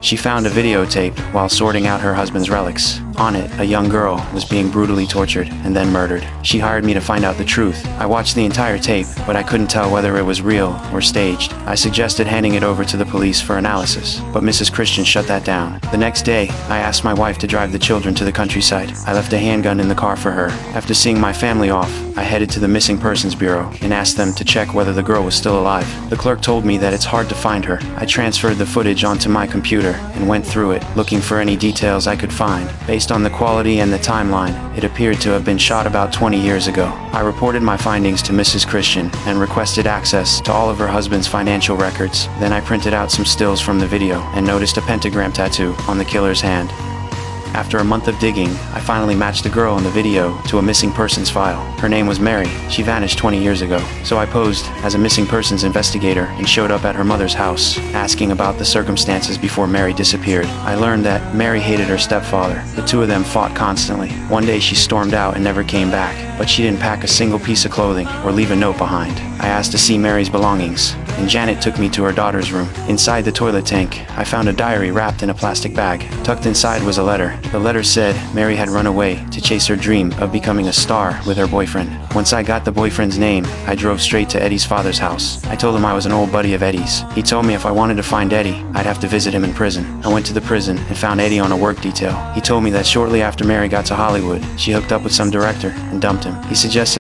She found a videotape while sorting out her husband's relics. On it, a young girl was being brutally tortured and then murdered. She hired me to find out the truth. I watched the entire tape, but I couldn't tell whether it was real or staged. I suggested handing it over to the police for analysis, but Mrs. Christian shut that down. The next day, I asked my wife to drive the children to the countryside. I left a handgun in the car for her. After seeing my family off, I headed to the Missing Persons Bureau and asked them to check whether the girl was still alive. The clerk told me that it's hard to find her. I transferred the footage onto my computer and went through it, looking for any details I could find. Based on the quality and the timeline, it appeared to have been shot about 20 years ago. I reported my findings to Mrs. Christian and requested access to all of her husband's financial records. Then I printed out some stills from the video and noticed a pentagram tattoo on the killer's hand. After a month of digging, I finally matched the girl in the video to a missing persons file. Her name was Mary. She vanished 20 years ago. So I posed as a missing persons investigator and showed up at her mother's house, asking about the circumstances before Mary disappeared. I learned that Mary hated her stepfather. The two of them fought constantly. One day she stormed out and never came back, but she didn't pack a single piece of clothing or leave a note behind. I asked to see Mary's belongings, and Janet took me to her daughter's room. Inside the toilet tank, I found a diary wrapped in a plastic bag. Tucked inside was a letter. The letter said Mary had run away to chase her dream of becoming a star with her boyfriend. Once I got the boyfriend's name, I drove straight to Eddie's father's house. I told him I was an old buddy of Eddie's. He told me if I wanted to find Eddie, I'd have to visit him in prison. I went to the prison and found Eddie on a work detail. He told me that shortly after Mary got to Hollywood, she hooked up with some director and dumped him. He suggested